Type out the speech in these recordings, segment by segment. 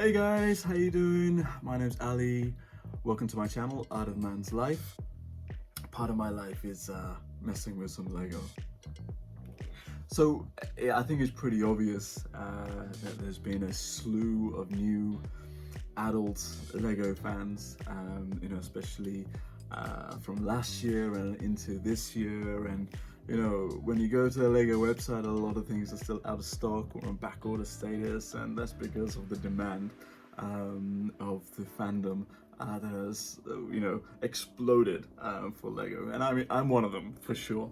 Hey guys, how you doing? My name's Ali. Welcome to my channel, Art of Man's Life. Part of my life is messing with some Lego. So I think it's pretty obvious that there's been a slew of new adult Lego fans, especially from last year and into this year. And when you go to the Lego website, a lot of things are still out of stock or on back order status, and that's because of the demand of the fandom that has exploded for Lego. And I mean, I'm one of them for sure.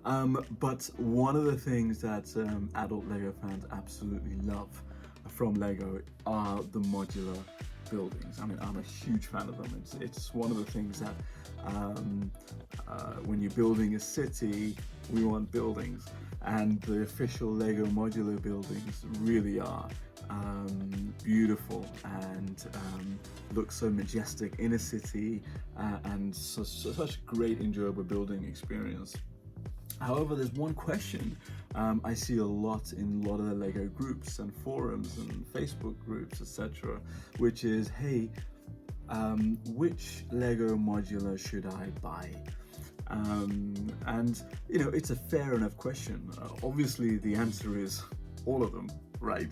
But one of the things that adult Lego fans absolutely love from Lego are the modular buildings. I mean, I'm a huge fan of them. It's one of the things that when you're building a city, we want buildings, and the official Lego modular buildings really are beautiful and look so majestic in a city, and such a great enjoyable building experience. However, there's one question I see a lot in a lot of the Lego groups and forums and Facebook groups, etc., which is, hey, which Lego modular should I buy? And it's a fair enough question. Obviously, the answer is all of them, right?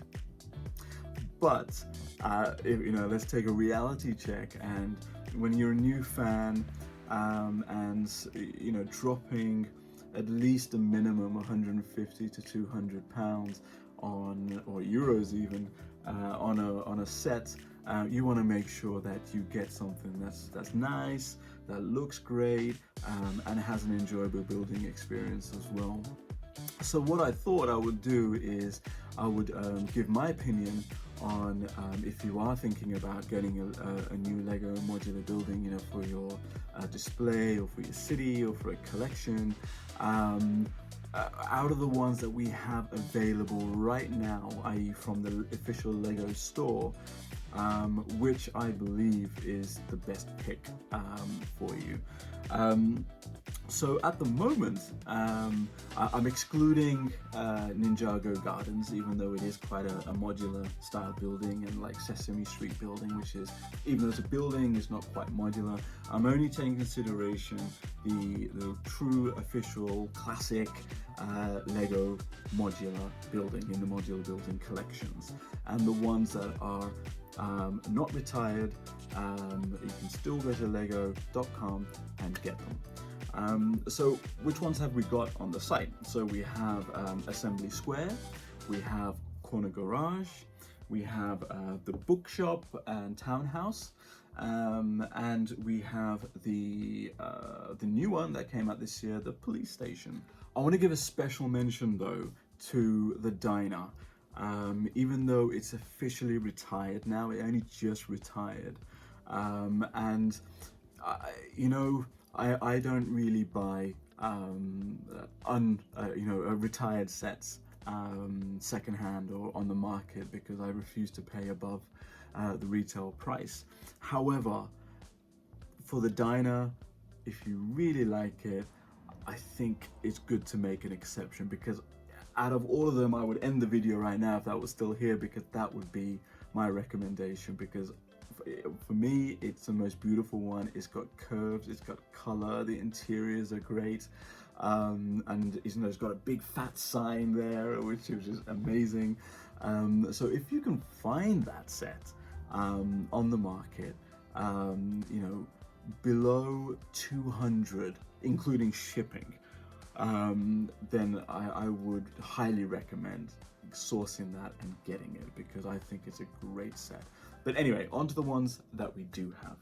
But let's take a reality check. And when you're a new fan, and dropping at least a minimum 150 to 200 pounds on, or euros even, on a set, you want to make sure that you get something that's nice, that looks great, and has an enjoyable building experience as well. So what I thought I would do is I would give my opinion on if you are thinking about getting a new Lego modular building, for your display or for your city or for a collection. Out of the ones that we have available right now, i.e. from the official Lego store, which I believe is the best pick for you. So at the moment, I'm excluding Ninjago Gardens, even though it is quite a modular style building, and like Sesame Street building, which is, even though it's a building, it's not quite modular. I'm only taking consideration the true official classic Lego modular building in the modular building collections, and the ones that are not retired. You can still go to lego.com and get them. So which ones have we got on the site? So we have Assembly Square, we have Corner Garage, we have the Bookshop and Townhouse, and we have the new one that came out this year, the Police Station. I want to give a special mention though to the Diner. Even though it's officially retired now, it only just retired, and I don't really buy retired sets secondhand or on the market, because I refuse to pay above the retail price. However, for the Diner, if you really like it, I think it's good to make an exception, because out of all of them, I would end the video right now if that was still here, because that would be my recommendation. Because for me, it's the most beautiful one. It's got curves, it's got color, the interiors are great, and it's got a big fat sign there, which is just amazing. So if you can find that set on the market, below 200, including shipping, then I would highly recommend sourcing that and getting it, because I think it's a great set. But anyway, on to the ones that we do have.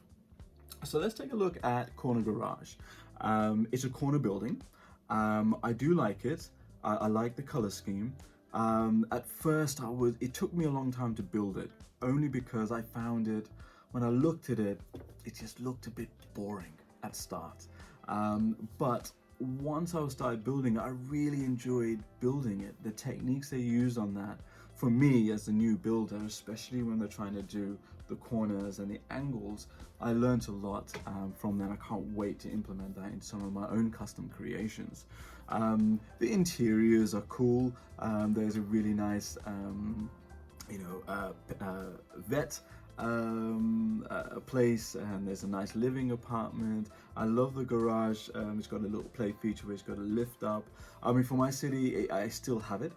So let's take a look at Corner Garage. It's a corner building. I do like it. I like the color scheme. At first, it took me a long time to build it, only because I found it, when I looked at it, it just looked a bit boring at start. But once I started building it, I really enjoyed building it. The techniques they used on that, for me as a new builder, especially when they're trying to do the corners and the angles, I learned a lot from that. I can't wait to implement that in some of my own custom creations. The interiors are cool. There's a really nice vet place, and there's a nice living apartment. I love the garage. It's got a little play feature where it's got a lift up. I mean, for my city, I still have it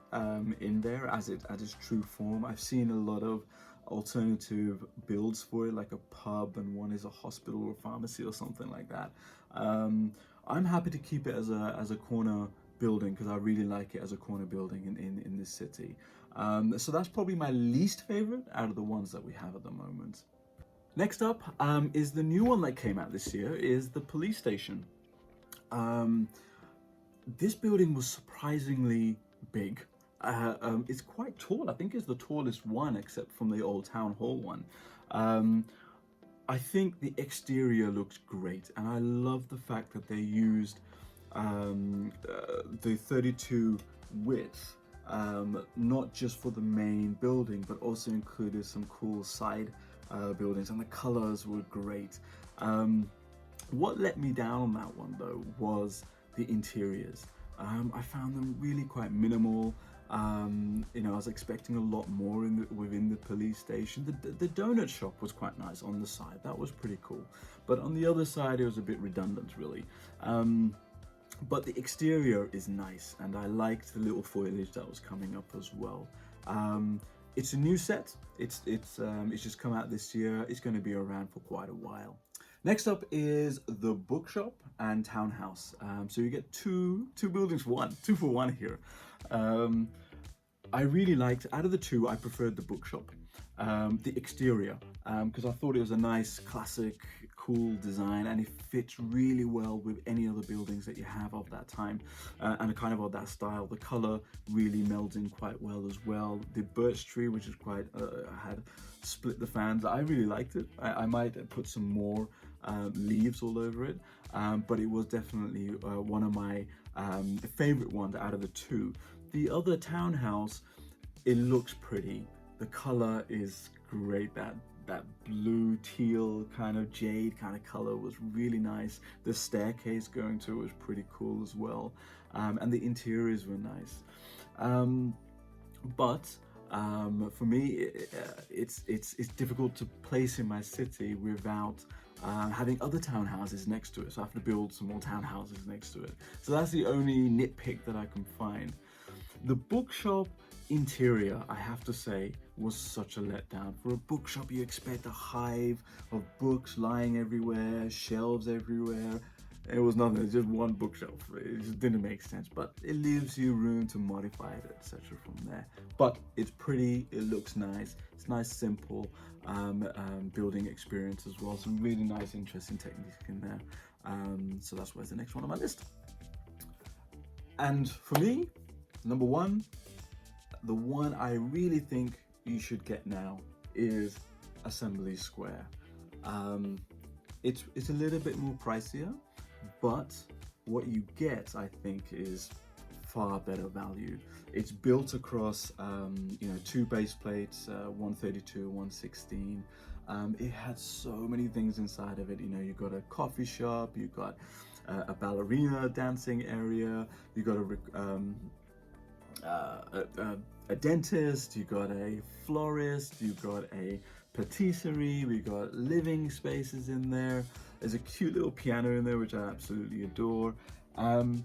in there as its true form. I've seen a lot of alternative builds for it, like a pub, and one is a hospital or pharmacy or something like that. I'm happy to keep it as a corner building because I really like it as a corner building in this city. So that's probably my least favorite out of the ones that we have at the moment. Next up is the new one that came out this year, is the police station. This building was surprisingly big. It's quite tall. I think it's the tallest one except from the old town hall one. I think the exterior looks great, and I love the fact that they used the 32 width, not just for the main building, but also included some cool side buildings, and the colors were great. What let me down on that one though was the interiors. I found them really quite minimal. I was expecting a lot more within the police station. The donut shop was quite nice on the side. That was pretty cool. But on the other side, it was a bit redundant, really. But the exterior is nice, and I liked the little foliage that was coming up as well. It's a new set. It's just come out this year. It's going to be around for quite a while. Next up is the bookshop and townhouse. So you get two buildings for one, 2 for 1 here. I really liked, out of the two, I preferred the bookshop. The exterior, because I thought it was a nice, classic, cool design, and it fits really well with any other buildings that you have of that time, and kind of of that style. The color really melds in quite well as well. The birch tree, which is quite, had split the fans. I really liked it. I might put some more leaves all over it, but it was definitely one of my favorite ones out of the two. The other townhouse, it looks pretty. The color is great. That blue teal kind of jade kind of color was really nice. The staircase going to it was pretty cool as well, and the interiors were nice. But for me, it's difficult to place in my city without having other townhouses next to it. So I have to build some more townhouses next to it. So that's the only nitpick that I can find. The bookshop interior, I have to say, was such a letdown. For a bookshop, you expect a hive of books lying everywhere, shelves everywhere. It was nothing, it's just one bookshelf. It just didn't make sense, but it leaves you room to modify it, etc. from there. But it's pretty, it looks nice, it's nice, simple building experience as well. Some really nice, interesting techniques in there. So that's why it's the next one on my list. And for me, number one, the one I really think you should get now is Assembly Square. It's a little bit more pricier, but what you get, I think, is far better value. It's built across, 2 base plates, 132, 116. It had so many things inside of it. You got a coffee shop, you got a ballerina dancing area, you got a dentist, you got a florist, you got a patisserie, we got living spaces in there. There's a cute little piano in there, which I absolutely adore. And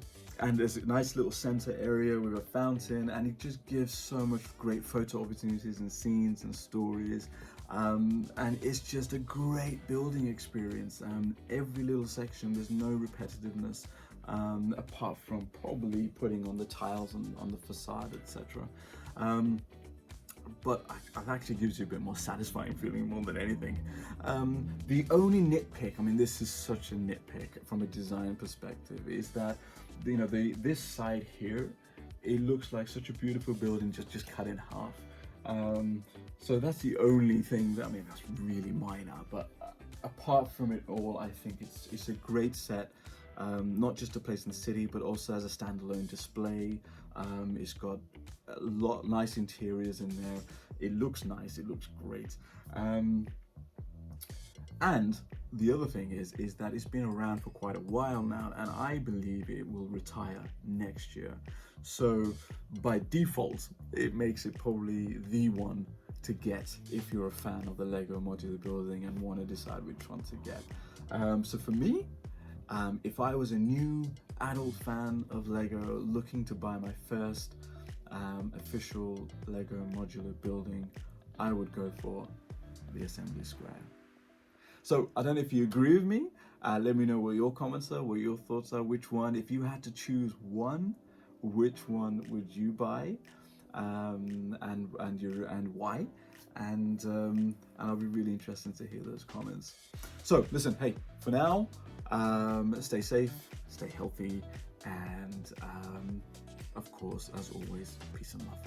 there's a nice little center area with a fountain, and it just gives so much great photo opportunities and scenes and stories. And it's just a great building experience. Every little section, there's no repetitiveness. Apart from probably putting on the tiles on the facade, etc. But it actually gives you a bit more satisfying feeling more than anything. The only nitpick, I mean, this is such a nitpick from a design perspective, is that this side here, it looks like such a beautiful building just cut in half. So that's the only thing that, I mean, that's really minor. But apart from it all, I think it's a great set. Not just a place in the city, but also as a standalone display. It's got a lot nice interiors in there. It looks nice, it looks great. And the other thing is that it's been around for quite a while now, and I believe it will retire next year. So by default, it makes it probably the one to get if you're a fan of the Lego modular building and want to decide which one to get. So for me, if I was a new adult fan of Lego looking to buy my first official Lego modular building, I would go for the Assembly Square. So I don't know if you agree with me. Let me know what your comments are, what your thoughts are. Which one, if you had to choose one, which one would you buy, and why? And I'll be really interested to hear those comments. So listen, hey, for now, stay safe, stay healthy, and of course, as always, peace and love.